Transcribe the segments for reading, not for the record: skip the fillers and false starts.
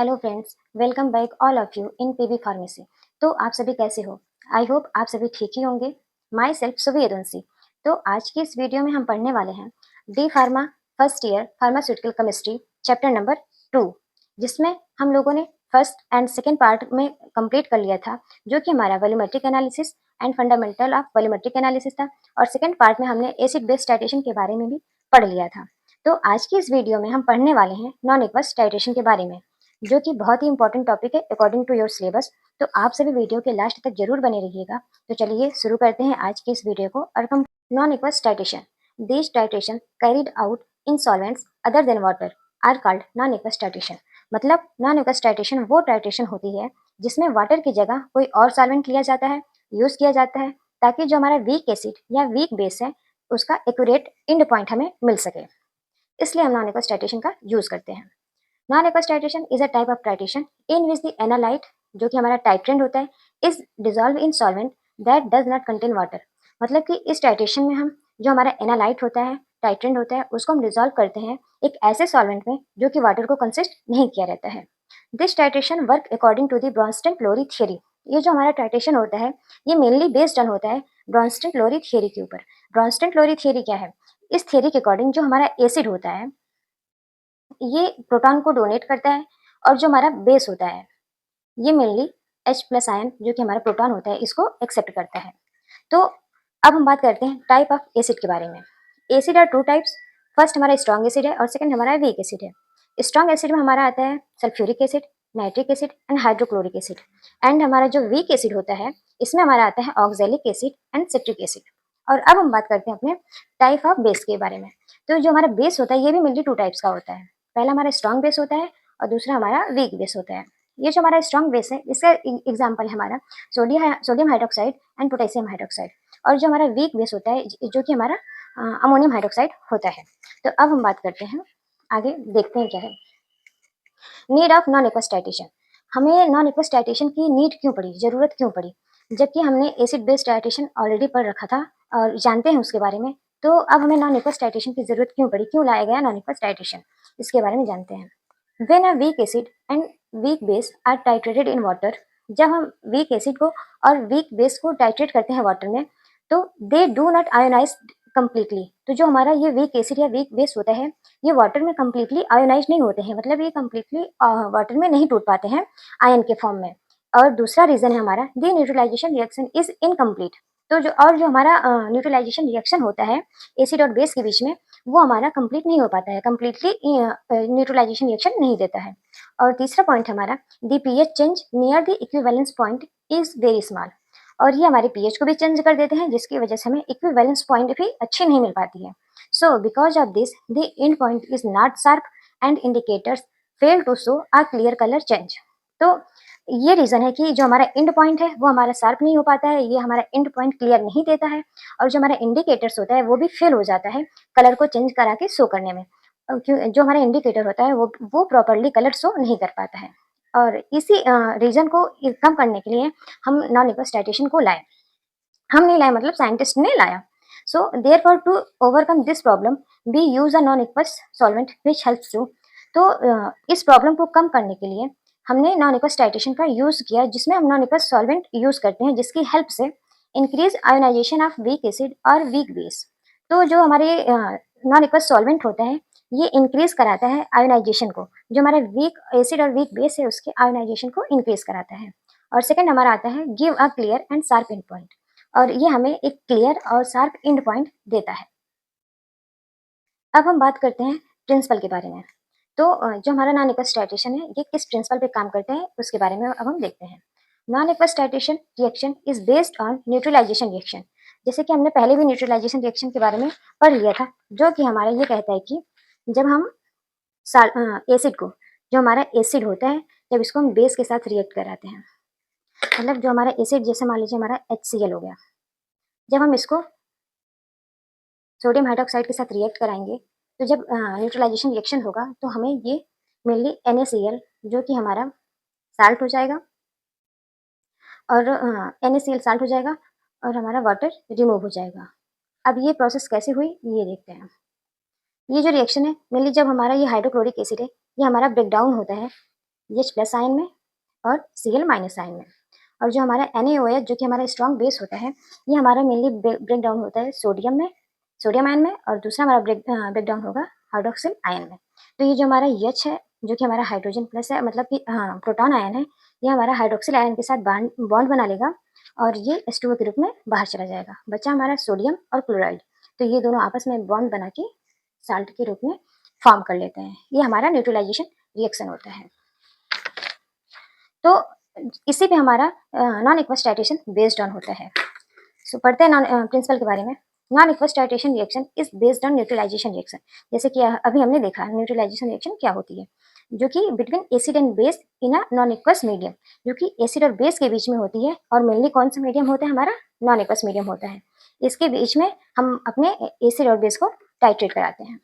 Hello friends, welcome back all of you in PB pharmacy. तो आप सभी कैसे हो? आई होप आप सभी ठीक ही होंगे। माई सेल्फ सुबी एजेंसी। तो आज की इस वीडियो में हम पढ़ने वाले हैं D pharma first year pharmaceutical chemistry chapter number 2, जिसमें हम लोगों ने फर्स्ट एंड सेकेंड पार्ट में कंप्लीट कर लिया था, जो कि हमारा volumetric analysis and fundamental of volumetric analysis था। और सेकेंड पार्ट में हमने एसिड बेस टाइट्रेशन के बारे में भी पढ़ लिया था। तो आज की इस वीडियो में हम पढ़ने वाले हैं नॉन एक्वस टाइट्रेशन के बारे में, जो कि बहुत ही इंपॉर्टेंट टॉपिक है अकॉर्डिंग टू योर सिलेबस। तो आप सभी वीडियो के लास्ट तक जरूर बने रहिएगा। तो चलिए शुरू करते हैं आज की इस वीडियो को। और हम non aqueous titration, this titration carried out in solvents other than water are called non aqueous titration. मतलब नॉन एक्वस टाइट्रेशन वो टाइट्रेशन होती है जिसमें वाटर की जगह कोई और सॉल्वेंट लिया जाता है, यूज किया जाता है, ताकि जो हमारा वीक एसिड या वीक बेस है उसका एक्यूरेट एंड पॉइंट हमें मिल सके। इसलिए हम नॉन एक्वस टाइट्रेशन का यूज करते हैं। Non aqueous titration is a type of titration in which the analyte, जो कि हमारा टाइट्रेंट होता है, is dissolve in solvent that does not contain water. मतलब कि इस टाइट्रेशन में हम जो हमारा एनालाइट होता है, टाइट्रेंट होता है, उसको हम डिजॉल्व करते हैं एक ऐसे सॉल्वेंट में जो कि वाटर को कंसिस्ट नहीं किया रहता है। This titration work according to the Bronsted Lowry theory. ये जो हमारा टाइट्रेशन होता है ये मेनली बेस्ड ऑन होता है ब्रॉन्स्टन क्लोरी थियरी के ऊपर। ब्रॉन्स्टन क्लोरी थियरी क्या है? इस थियरी के अकॉर्डिंग जो हमारा एसिड होता है ये प्रोटॉन को डोनेट करता है, और जो हमारा बेस होता है ये मेनली H प्लस आयन, जो कि हमारा प्रोटॉन होता है, इसको एक्सेप्ट करता है। तो अब हम बात करते हैं टाइप ऑफ एसिड के बारे में। Acid are two types. First हमारा स्ट्रॉन्ग एसिड है और सेकंड हमारा वीक एसिड है। स्ट्रॉन्ग एसिड में हमारा आता है sulphuric acid, nitric acid and hydrochloric acid. And हमारा जो वीक एसिड होता है इसमें हमारा आता है oxalic acid and citric acid. और अब हम बात करते हैं अपने टाइप ऑफ बेस के बारे में। तो जो हमारा बेस होता है ये भी मेनली टू टाइप्स का होता है। पहला हमारा स्ट्रॉन्ग बेस होता है और दूसरा हमारा वीक बेस होता है। ये जो हमारा स्ट्रॉन्ग बेस है इसका एग्जाम्पल है हमारा sodium hydroxide and potassium hydroxide. और जो हमारा वीक बेस होता है जो कि हमारा अमोनियम हाइड्रोक्साइड होता है। तो अब हम बात करते हैं, आगे देखते हैं क्या है need of non aqueous titration. हमें नॉन एक्वस टाइट्रेशन की नीड क्यों पड़ी, जरूरत क्यों पड़ी, जबकि हमने एसिड बेस्ड टाइट्रेशन ऑलरेडी पढ़ रखा था और जानते हैं उसके बारे में। तो अब हमें नॉन एक्वस टाइट्रेशन की जरूरत क्यों पड़ी, क्यों लाया गया नॉन एक्वस टाइट्रेशन, इसके बारे में जानते हैं। When a weak acid and weak base are titrated in water, जब हम वीक एसिड को और वीक बेस को टाइट्रेट करते हैं वाटर में, तो they do not ionise completely. तो जो हमारा ये वीक एसिड या वीक बेस होता है ये वाटर में कम्प्लीटली आयोनाइज नहीं होते हैं, मतलब ये कम्प्लीटली वाटर में नहीं टूट पाते हैं आयन के फॉर्म में। और दूसरा रीजन है हमारा the neutralisation reaction is incomplete. तो जो हमारा न्यूट्रलाइजेशन रिएक्शन होता है एसिड और बेस के बीच में, वो हमारा कंप्लीट नहीं हो पाता है, कम्प्लीटली न्यूट्रलाइजेशन रिएक्शन नहीं देता है। और तीसरा पॉइंट हमारा the pH change near the equivalence point is very small. और ये हमारे पीएच को भी चेंज कर देते हैं, जिसकी वजह से हमें इक्विवेलेंस पॉइंट भी अच्छी नहीं मिल पाती है। So because of this the end point is not sharp and indicators fail to show a clear colour change. तो ये रीजन है कि जो हमारा एंड पॉइंट है वो हमारा शार्प नहीं हो पाता है, ये हमारा एंड पॉइंट क्लियर नहीं देता है। और जो हमारा इंडिकेटर्स होता है वो भी फेल हो जाता है कलर को चेंज करा के शो करने में। जो हमारा इंडिकेटर होता है वो प्रॉपरली कलर शो नहीं कर पाता है। और इसी रीजन को कम करने के लिए हम नॉन एक्वस टाइट्रेशन को लाए। हम नहीं लाए, मतलब साइंटिस्ट ने लाया। So therefore to overcome this problem we use a non aqueous solvent which helps you. तो इस प्रॉब्लम को कम करने के लिए हमने नॉन एक्वस टाइट्रेशन का यूज किया, जिसमें हम नॉन एक्वस सॉल्वेंट यूज करते हैं, जिसकी हेल्प से increase ionisation of weak acid और वीक बेस। तो जो हमारे नॉन एक्वस सॉल्वेंट होता है ये इंक्रीज कराता है आयोनाइजेशन को, जो हमारा वीक एसिड और वीक बेस है उसके आयोनाइजेशन को इंक्रीज कराता है। और सेकंड हमारा आता है give a clear and sharp and point, और ये हमें एक क्लियर और शार्प एंड पॉइंट देता है। अब हम बात करते हैं प्रिंसिपल के बारे में। तो जो हमारा नॉन एक्वस टाइट्रेशन है ये किस प्रिंसिपल पे काम करते हैं उसके बारे में अब हम देखते हैं। Non aqueous titration reaction is based on neutralisation reaction. जैसे कि हमने पहले भी न्यूट्रलाइजेशन रिएक्शन के बारे में पढ़ लिया था, जो कि हमारा ये कहता है कि जब हम एसिड को, जो हमारा एसिड होता है, जब इसको हम बेस के साथ रिएक्ट कराते हैं, मतलब जो हमारा एसिड, जैसे मान लीजिए हमारा HCl हो गया, जब हम इसको सोडियम हाइड्रोक्साइड के साथ रिएक्ट कराएंगे, तो जब न्यूट्रलाइजेशन रिएक्शन होगा तो हमें ये मेनली NaCl, जो कि हमारा साल्ट हो जाएगा, और NaCl साल्ट हो जाएगा और हमारा वाटर रिमूव हो जाएगा। अब ये प्रोसेस कैसे हुई ये देखते हैं। ये जो रिएक्शन है मेनली जब हमारा ये हाइड्रोक्लोरिक एसिड है ये हमारा ब्रेक डाउन होता है एच प्लस आयन में और Cl माइनस आयन में। और जो हमारा NaOH जो कि हमारा स्ट्रॉन्ग बेस होता है, ये हमारा मेनली ब्रेक डाउन होता है सोडियम में, सोडियम आयन में, और दूसरा हमारा ब्रेक डाउन होगा हाइड्रोक्सिल आयन में। तो ये जो हमारा H है, जो कि हमारा हाइड्रोजन प्लस है, मतलब कि प्रोटॉन आयन है, ये हमारा हाइड्रोक्सिल आयन के साथ बॉन्ड बना लेगा और ये H2O के रूप में बाहर चला जाएगा। बचा हमारा सोडियम और क्लोराइड, तो ये दोनों आपस में बॉन्ड बना के साल्ट के रूप में फॉर्म कर लेते हैं। ये हमारा न्यूट्रलाइजेशन रिएक्शन होता है। तो इसी पे हमारा non aqueous titration based on होता है। सो पढ़ते हैं नॉन प्रिंसिपल के बारे में। Non aqueous titration reaction is based on neutralisation reaction. जैसे कि अभी हमने देखा न्यूट्रलाइजेशन रिएक्शन क्या होती है, जो कि between acid and base in a non aqueous medium, जो कि एसिड और बेस के बीच में होती है। और मेनली कौन सा मीडियम होता है, हमारा नॉन एक्वस मीडियम होता है। इसके बीच में हम अपने एसिड और बेस को टाइट्रेट कराते हैं।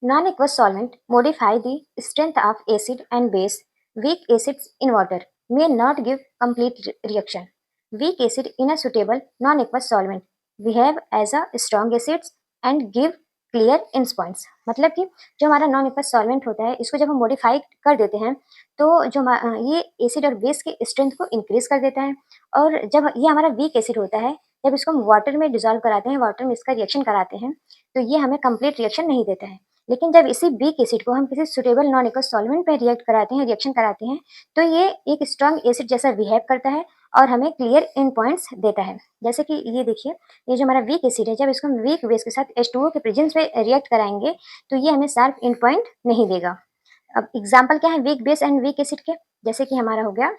Non-aqueous solvent modify the strength of acid and base. Weak acids in water may not give complete reaction. Weak acid in a suitable non-aqueous solvent behave as a strong acids and give clear ends points. मतलब कि जो हमारा non aqueous solvent होता है, इसको जब हम modify कर देते हैं तो जो ये एसिड और बेस के स्ट्रेंथ को इंक्रीज कर देता है। और जब ये हमारा वीक एसिड होता है, जब इसको हम वाटर में डिजोल्व कराते हैं, वाटर में इसका रिएक्शन कराते हैं, तो ये हमें कंप्लीट रिएक्शन नहीं देता है। लेकिन जब इसी वीक एसिड को हम किसी सुटेबल नॉन एक्वस सॉल्वेंट पे रिएक्ट कराते हैं, रिएक्शन कराते हैं, तो ये एक स्ट्रांग एसिड जैसा बिहेव करता है और हमें क्लियर एंड पॉइंट्स देता है। जैसे कि ये देखिए, ये जो हमारा वीक एसिड है, जब इसको हम वीक बेस के साथ H2O के प्रेजेंस में रिएक्ट कराएंगे, तो ये हमें शार्प एंड पॉइंट नहीं देगा। अब एग्जाम्पल क्या है weak base and weak acid के, जैसे कि हमारा हो गया,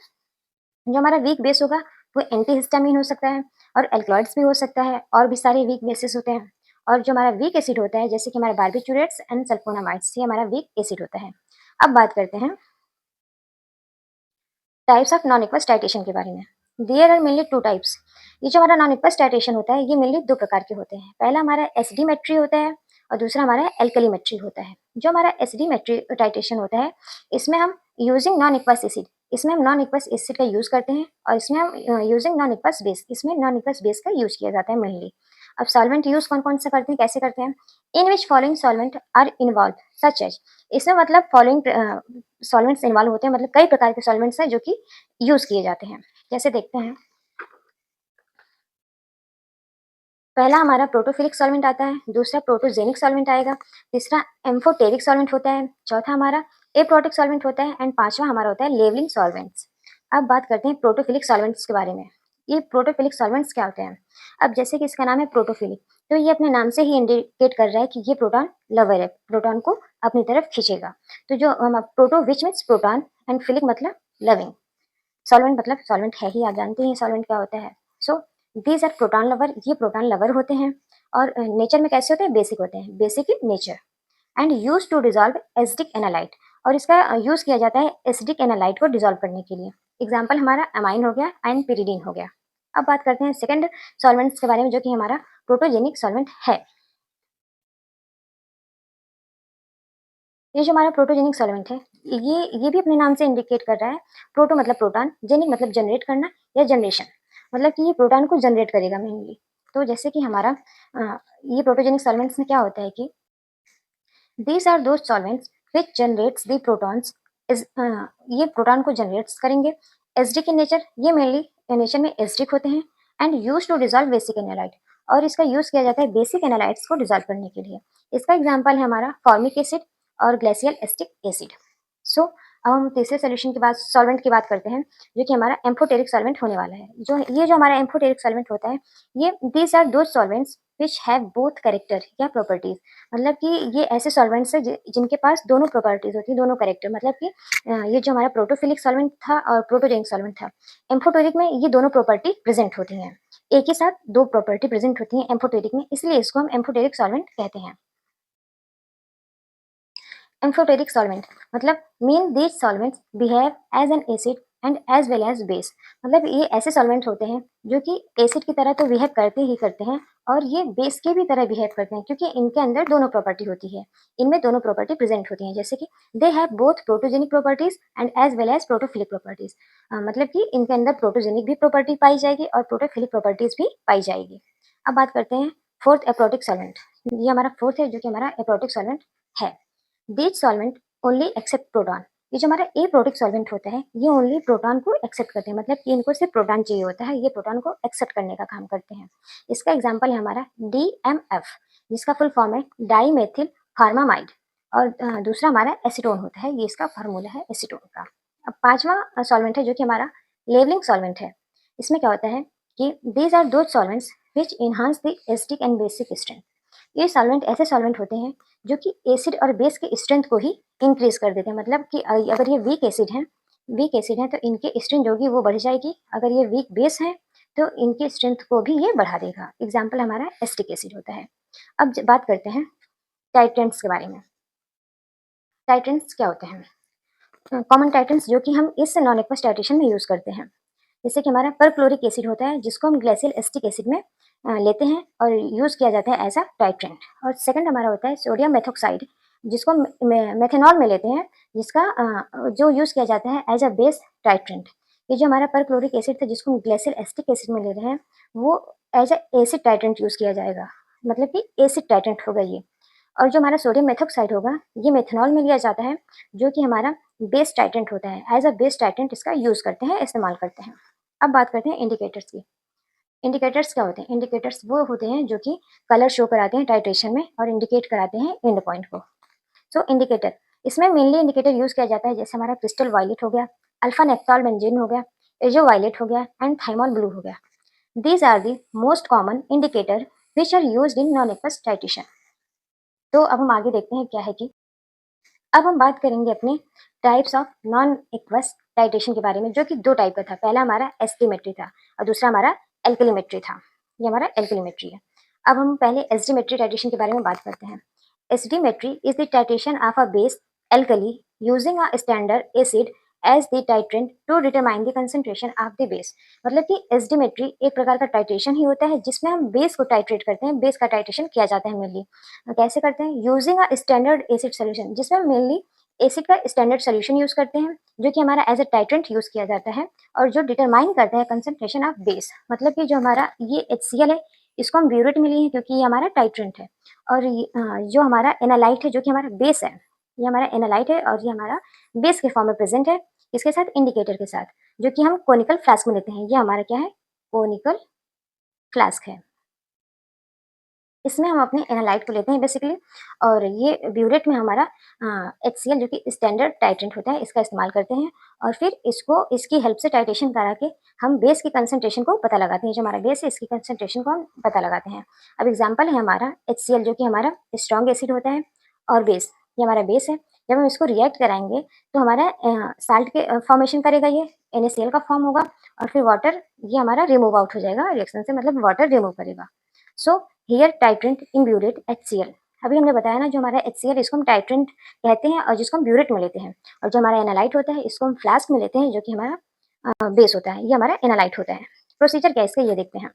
जो हमारा वीक बेस होगा वो एंटीहिस्टामिन हो सकता है और एल्कलॉइड्स भी हो सकता है, और भी सारे वीक बेसिस होते हैं। और जो हमारा वीक एसिड होता है, जैसे कि हमारा बारबिटूरेट्स एंड सल्फोनामाइड्स, ये हमारा वीक एसिड होता है। अब बात करते हैं types of non aqueous titration के बारे में। There are mainly two types. ये जो हमारा नॉन एक्वस टाइट्रेशन होता है, ये मेनली दो प्रकार के होते हैं। पहला हमारा एसिडिमेट्री होता है और दूसरा हमारा एल्कलीमेट्री होता है। जो हमारा एसिडिमेट्री टाइट्रेशन होता है, इसमें हम यूजिंग नॉन एक्वस एसिड, इसमें हम नॉन एक्वस एसिड का यूज करते हैं, और इसमें हम यूजिंग नॉन एक्वस बेस, इसमें नॉन एक्वस बेस का यूज किया जाता है मेनली। अब सॉल्वेंट यूज कौन कौन सा करते हैं, कैसे करते हैं, in which following solvent are involve such as. इसमें मतलब फॉलोइंग सॉल्वेंट्स इन्वॉल्व होते हैं, मतलब कई प्रकार के सॉल्वेंट्स हैं जो कि यूज किए जाते हैं। जैसे देखते हैं, पहला हमारा प्रोटोफिलिक सॉल्वेंट आता है, दूसरा प्रोटोजेनिक सॉल्वेंट आएगा, तीसरा एम्फोटेरिक सॉल्वेंट होता है, चौथा हमारा एप्रोटिक सॉल्वेंट होता है, एंड पांचवा हमारा होता है लेवलिंग सॉल्वेंट्स। अब बात करते हैं प्रोटोफिलिक सॉल्वेंट्स के बारे में। ये प्रोटोफिलिक सॉल्वेंट्स क्या होते हैं, अब जैसे कि इसका नाम है प्रोटोफिलिक, तो ये अपने नाम से ही इंडिकेट कर रहा है कि ये प्रोटॉन लवर है, प्रोटॉन को अपनी तरफ खींचेगा। तो जो proto which means proton and philic मतलब लविंग, सॉल्वेंट मतलब सॉल्वेंट है ही, आप जानते हैं सॉल्वेंट क्या होता है। So these are proton lover, ये प्रोटॉन लवर होते हैं। और नेचर में कैसे होते हैं, बेसिक होते हैं, basic in nature, and use to dissolve acidic analyte, और इसका यूज किया जाता है एसिडिक एनालाइट को डिजॉल्व करने के लिए। एग्जाम्पल हमारा अमाइन हो गया एंड पिरिडीन हो गया। अब बात करते हैं सेकंड सॉल्वेंट्स के बारे में, जो कि हमारा प्रोटोजेनिक सॉल्वेंट है। ये जो हमारा प्रोटोजेनिक सॉल्वेंट है, ये भी अपने नाम से इंडिकेट कर रहा है। प्रोटो मतलब प्रोटॉन, जेनिक मतलब जनरेट करना या जनरेशन, मतलब कि ये प्रोटॉन को जनरेट करेगा मेनली। तो जैसे कि हमारा ये प्रोटोजेनिक सॉल्वेंट्स में क्या होता है कि these are those solvents which generates the protons, ये प्रोटॉन को जनरेट्स करेंगे। एसिडिक इन नेचर, ये मेनली नेचर में एसिडिक होते हैं, and use to dissolve basic analyte, और इसका यूज किया जाता है बेसिक एनालाइट्स को डिजॉल्व करने के लिए। इसका एग्जाम्पल है हमारा फॉर्मिक एसिड और ग्लेशियल एसिटिक एसिड। सो अब हम तीसरे सोल्यूशन के बाद सॉल्वेंट की बात करते हैं, जो कि हमारा एम्फोटेरिक सॉल्वेंट होने वाला है। ये जो हमारा एम्फोटेरिक सॉल्वेंट होता है, ये दीज आर दो solvents which have both character या प्रॉपर्टीज, मतलब कि ये ऐसे सॉल्वेंट्स हैं जिनके पास दोनों प्रॉपर्टीज होती है, दोनों कैरेक्टर, मतलब कि ये जो हमारा प्रोटोफिलिक सॉल्वेंट था और प्रोटोजेनिक सॉल्वेंट था, एम्फोटेरिक में ये दोनों प्रॉपर्टी प्रेजेंट होती हैं, एक ही साथ दो प्रॉपर्टी प्रेजेंट होती हैं एम्फोटेरिक में, इसलिए इसको हम एम्फोटेरिक सॉल्वेंट कहते हैं। एम्फोटेरिक सॉल्वेंट मतलब mean these solvents behave as an acid and as well as base, मतलब ये ऐसे सॉल्वेंट्स होते हैं जो कि एसिड की तरह तो बिहेव करते ही करते हैं, और ये बेस के भी तरह बिहेव करते हैं, क्योंकि इनके अंदर दोनों प्रॉपर्टी होती है, इनमें दोनों प्रॉपर्टी प्रेजेंट होती हैं। जैसे कि they have both protogenic properties and as well as protophilic properties, मतलब कि इनके अंदर प्रोटोजेनिक भी प्रॉपर्टी पाई जाएगी और प्रोटोफिलिक प्रॉपर्टीज भी पाई जाएगी। अब बात करते हैं फोर्थ एप्रोटिक सॉल्वेंट। ये हमारा फोर्थ है, जो कि हमारा एप्रोटिक सॉल्वेंट है। These solvent only accept proton, ये जो हमारा एप्रोटिक सॉल्वेंट होता है ये ओनली प्रोटॉन को एक्सेप्ट करते हैं, मतलब कि इनको सिर्फ प्रोटॉन चाहिए होता है, ये प्रोटॉन को एक्सेप्ट करने का काम करते हैं। इसका एग्जाम्पल है हमारा DMF, जिसका फुल फॉर्म है डाईमेथिल फार्मामाइड, और दूसरा हमारा एसीटोन होता है, ये इसका फार्मूला है एसीटोन का। अब पांचवा सॉल्वेंट है जो कि हमारा लेवलिंग सॉल्वेंट है। इसमें क्या होता है कि these are those solvents which enhance the acidic and basic strength. ये सॉल्वेंट ऐसे सॉल्वेंट होते हैं जो कि एसिड और बेस के स्ट्रेंथ को ही इंक्रीज कर देते हैं, मतलब कि अगर ये वीक एसिड है तो इनकी स्ट्रेंथ होगी वो बढ़ जाएगी, अगर ये वीक बेस है तो इनकी स्ट्रेंथ को भी ये बढ़ा देगा। एग्जाम्पल हमारा एसिटिक एसिड होता है। अब बात करते हैं टाइट्रेंट्स के बारे में। टाइट्रेंट्स क्या होते हैं? कॉमन टाइट्रेंट्स जो कि हम इस नॉन एक्वस टाइट्रेशन में यूज़ करते हैं, जैसे कि हमारा परक्लोरिक एसिड होता है जिसको हम ग्लाइसिल एसिटिक एसिड में लेते हैं और यूज़ किया जाता है एज अ टाइट्रेंट। और सेकंड हमारा होता है सोडियम मेथोक्साइड, जिसको मेथेनॉल में लेते हैं, जिसका जो यूज़ किया जाता है एज अ बेस टाइट्रेंट। ये जो हमारा परक्लोरिक एसिड था जिसको हम ग्लाइसिल एसिटिक एसिड में ले रहे हैं वो as a acid titrant use किया जाएगा, मतलब कि एसिड टाइट्रेंट होगा ये। और जो हमारा सोडियम मेथोक्साइड होगा ये मेथेनॉल में लिया जाता है, जो कि हमारा बेस टाइटेंट होता है, एज अ बेस टाइटेंट इसका यूज़ करते हैं, इस्तेमाल करते हैं। अब बात करते हैं इंडिकेटर्स की। इंडिकेटर्स क्या होते हैं? इंडिकेटर्स वो होते हैं जो कि कलर शो कराते हैं टाइट्रेशन में और इंडिकेट कराते हैं एंड पॉइंट को। सो इंडिकेटर, इसमें मेनली इंडिकेटर यूज़ किया जाता है, जैसे हमारा क्रिस्टल वायलेट हो गया, अल्फा नेप्टॉल बेंजीन हो गया, एजो वायलेट हो गया एंड थाइमोल ब्लू हो गया। These are the most common indicator which are used in non aqueous titration. तो अब हम आगे देखते हैं क्या है कि अब हम बात करेंगे अपने types of non aqueous titration के बारे में, जो कि दो टाइप का था। पहला हमारा एस्टीमेट्री था और दूसरा हमारा एल्कलीमेट्री था। ये हमारा एल्कलीमेट्री है। अब हम पहले एस्टीमेट्री टाइट्रेशन के बारे में बात करते हैं। Acidimetry is the titration of a base alkali using a standard acid as the titrant to determine the concentration of the base. मतलब कि एस्टीमेट्री एक प्रकार का टाइट्रेशन ही होता है जिसमें हम बेस को टाइट्रेट करते हैं, बेस का टाइट्रेशन किया जाता है मेनली। कैसे करते हैं? Using a standard acid solution, जिसमें मेनली एसिड का स्टैंडर्ड सोल्यूशन यूज करते हैं जो कि हमारा एज अ टाइट्रेंट यूज किया जाता है और जो डिटरमाइन करता है कंसंट्रेशन ऑफ बेस। मतलब कि जो हमारा ये HCl है इसको हम ब्यूरेट में लिए हैं क्योंकि ये हमारा टाइट्रेंट है, और जो हमारा एनालाइट है जो कि हमारा बेस है, ये हमारा एनालाइट है और ये हमारा बेस के फॉर्म में प्रेजेंट है, इसके साथ इंडिकेटर के साथ, जो कि हम कोनिकल फ्लास्क में लेते हैं। ये हमारा क्या है? कोनिकल फ्लास्क है। इसमें हम अपने एनालाइट को लेते हैं बेसिकली, और ये ब्यूरेट में हमारा HCl जो कि स्टैंडर्ड टाइट्रेंट होता है इसका इस्तेमाल करते हैं, और फिर इसको इसकी हेल्प से टाइट्रेशन करा के हम बेस की कंसंट्रेशन को पता लगाते हैं। जो हमारा बेस है इसकी कंसंट्रेशन को हम पता लगाते हैं। अब एग्जाम्पल है हमारा HCl जो कि हमारा स्ट्रॉन्ग एसिड होता है, और बेस, ये हमारा बेस है। जब हम इसको रिएक्ट कराएंगे तो हमारा साल्ट के फॉर्मेशन करेगा, ये NaCl का फॉर्म होगा, और फिर वाटर ये हमारा रिमूव आउट हो जाएगा रिएक्शन से, मतलब वाटर रिमूव करेगा। So here titrant in burette HCl। अभी हमने बताया ना जो हमारा HCl इसको हम टाइट्रेंट कहते हैं और जिसको हम ब्यूरेट में लेते हैं, और जो हमारा एनालाइट होता है इसको हम फ्लास्क में लेते हैं जो कि हमारा बेस होता है, ये हमारा एनालाइट होता है। प्रोसीजर क्या है इसका ये देखते हैं।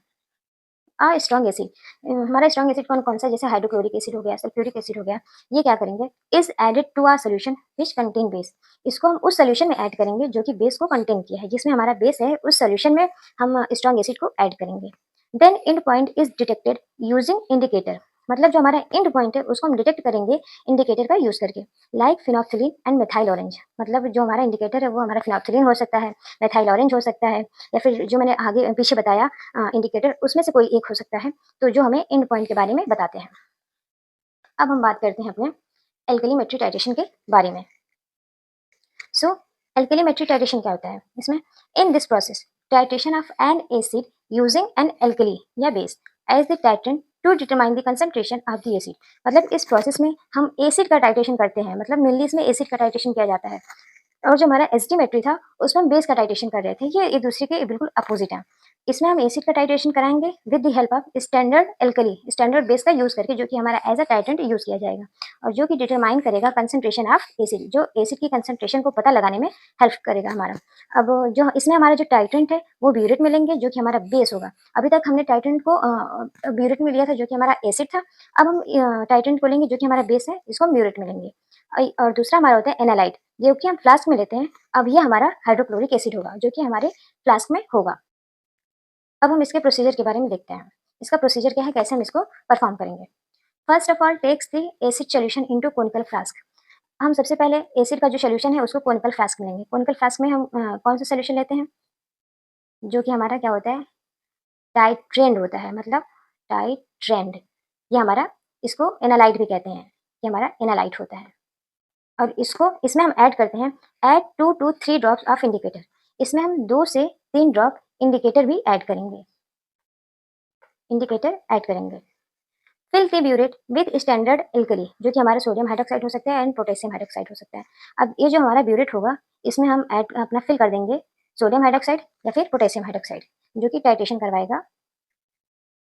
स्ट्रॉन्ग एसिड, हमारा स्ट्रॉन्ग एसिड कौन कौन सा? जैसे हाइड्रोक्लोरिक एसिड हो गया, सल्फ्यूरिक एसिड हो गया, ये क्या करेंगे? Is added to a solution which contain base. इसको हम उस सोल्यूशन में ऐड करेंगे जो कि बेस को कंटेन किया है, जिसमें हमारा बेस है उस सोल्यूशन में हम स्ट्रॉन्ग एसिड को ऐड करेंगे। Then end point is detected using indicator, मतलब जो हमारा एंड पॉइंट है उसको हम डिटेक्ट करेंगे इंडिकेटर का यूज करके, लाइक फिनोक्सिलिन एंड मेथाइल ऑरेंज। मतलब जो हमारा इंडिकेटर है वो हमारा फिनोक्सिलिन हो सकता है, मेथाइल ऑरेंज हो सकता है, या फिर जो मैंने आगे पीछे बताया इंडिकेटर उसमें से कोई एक हो सकता है, तो जो हमें एंड पॉइंट के बारे में बताते हैं। अब हम बात करते हैं अपने एल्कलीमेट्री टाइट्रेशन के बारे में। सो एल्कलीमेट्री टाइट्रेशन क्या होता है? इसमें in this process titration of an acid using an alkali या base as the titrant to determine the concentration of the acid. मतलब इस प्रोसेस में हम एसिड का टाइट्रेशन करते हैं, मतलब मेनली इसमें एसिड का टाइट्रेशन किया जाता है, और जो हमारा एस्टीमेट्री था उसमें हम बेस का टाइट्रेशन कर रहे थे। ये एक दूसरे के बिल्कुल अपोजिट है। इसमें हम एसिड का टाइट्रेशन कराएंगे with the help of standard alkali, standard base का यूज करके, जो कि हमारा एज अ टाइट्रेंट यूज किया जाएगा और जो कि डिटरमाइन करेगा कंसंट्रेशन ऑफ एसिड, जो एसिड की कंसंट्रेशन को पता लगाने में हेल्प करेगा हमारा। अब जो इसमें हमारा जो टाइट्रेंट है वो ब्यूरेट में लेंगे जो कि हमारा बेस होगा। अभी तक हमने टाइट्रेंट को ब्यूरेट में लिया था जो कि हमारा एसिड था, अब हम टाइट्रेंट को लेंगे जो कि हमारा बेस है, इसको हम ब्यूरेट में लेंगे। और दूसरा हमारा होता है एनालाइट, जो कि हम फ्लास्क में लेते हैं। अब ये हमारा हाइड्रोक्लोरिक एसिड होगा जो कि हमारे फ्लास्क में होगा। अब हम इसके प्रोसीजर के बारे में देखते हैं। इसका प्रोसीजर क्या है, कैसे हम इसको परफॉर्म करेंगे। First of all takes the acid solution into conical flask. हम सबसे पहले एसिड का जो सॉल्यूशन है उसको कोनिकल फ्लास्क में लेंगे। कोनिकल फ्लास्क में हम कौन सा सॉल्यूशन लेते हैं, जो कि हमारा क्या होता है, टाइट्रेंड होता है, मतलब टाइट्रेंड। ये हमारा, इसको एनालाइट भी कहते हैं, ये हमारा एनालाइट होता है। और इसको, इसमें हम ऐड करते हैं, add 2 to 3 drops of indicator. इसमें हम 2 से 3 ड्रॉप इंडिकेटर भी ऐड करेंगे, इंडिकेटर ऐड करेंगे। Fill the burette with standard alkali, जो कि हमारा सोडियम हाइड्रोक्साइड हो सकता है एंड पोटेशियम हाइड्रोक्साइड हो सकता है। अब ये जो हमारा ब्यूरेट होगा, इसमें हम ऐड अपना फिल कर देंगे सोडियम हाइड्रोक्साइड या फिर पोटेशियम हाइड्रोक्साइड, जो कि टाइट्रेशन करवाएगा,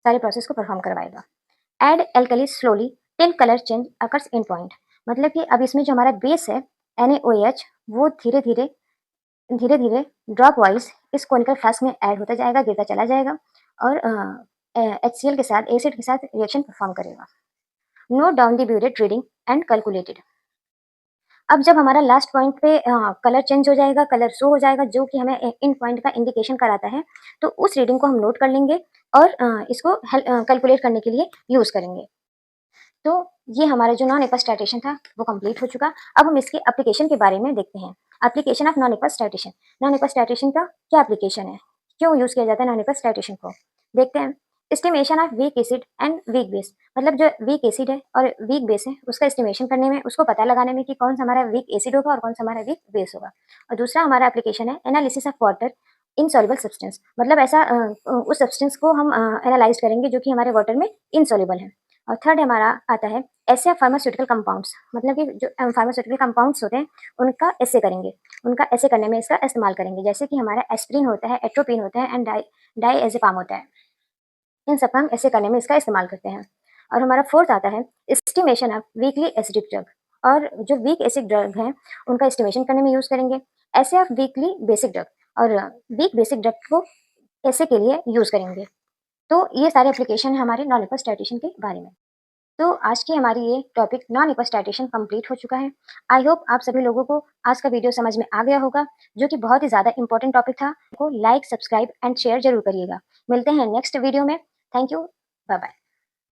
सारे प्रोसेस को परफॉर्म करवाएगा। Add alkali slowly till colour change occurs in point, मतलब कि अब इसमें जो हमारा बेस है NaOH, वो धीरे धीरे धीरे धीरे ड्रॉप वाइज इस कोनिकल फ्लास्क में ऐड होता जाएगा, गिरता चला जाएगा और HCl के साथ, एसिड के साथ रिएक्शन परफॉर्म करेगा। Note down the burette reading and calculated. अब जब हमारा लास्ट पॉइंट पे कलर चेंज हो जाएगा, कलर शो हो जाएगा, जो कि हमें इन पॉइंट का इंडिकेशन कराता है, तो उस रीडिंग को हम नोट कर लेंगे और इसको कैलकुलेट करने के लिए यूज करेंगे। तो ये हमारा जो नॉन एपस टाइट्रेशन था वो कंप्लीट हो चुका। अब हम इसके एप्लीकेशन के बारे में देखते हैं। Application of non apps titration. Non apps titration का क्या एप्लीकेशन है, क्यों यूज किया जाता है नॉन एपस टाइट्रेशन को, देखते हैं। Estimation of weak acid and weak base, मतलब जो वीक एसिड है और वीक बेस है, उसका एस्टिमेशन करने में, उसको पता लगाने में कि कौन सा हमारा वीक एसिड होगा और कौन सा हमारा वीक बेस होगा। और दूसरा हमारा एप्लीकेशन है analysis of water insoluble substance, मतलब ऐसा उस सब्सटेंस को हम एनालाइज करेंगे जो कि हमारे वाटर में इनसॉल्युबल है। और थर्ड हमारा आता है ऐसे फार्मास्यूटिकल कंपाउंड्स, मतलब कि जो फार्मास्यूटिकल कंपाउंड्स होते हैं उनका ऐसे करेंगे, उनका ऐसे करने में इसका इस्तेमाल करेंगे, जैसे कि हमारा एस्प्रिन होता है, एट्रोपिन होता है एंड डाइएज़ेपाम होता है। इन सब का हम ऐसे करने में इसका इस्तेमाल करते हैं। और हमारा फोर्थ आता है estimation of weakly acidic drug, और जो वीक एसिड ड्रग हैं उनका एस्टिमेशन करने में यूज करेंगे। ऐसे ऑफ वीकली बेसिक ड्रग, और वीक बेसिक ड्रग को ऐसे के लिए यूज करेंगे। तो ये सारे एप्लीकेशन है हमारे नॉन एपस टाइट्रेशन के बारे में। तो आज की हमारी ये topic non apps titration complete हो चुका है। आई होप आप सभी लोगों को आज का वीडियो समझ में आ गया होगा, जो कि बहुत ही ज़्यादा इंपॉर्टेंट टॉपिक था। को लाइक, सब्सक्राइब एंड शेयर जरूर करिएगा। मिलते हैं नेक्स्ट वीडियो में। Thank you, bye bye.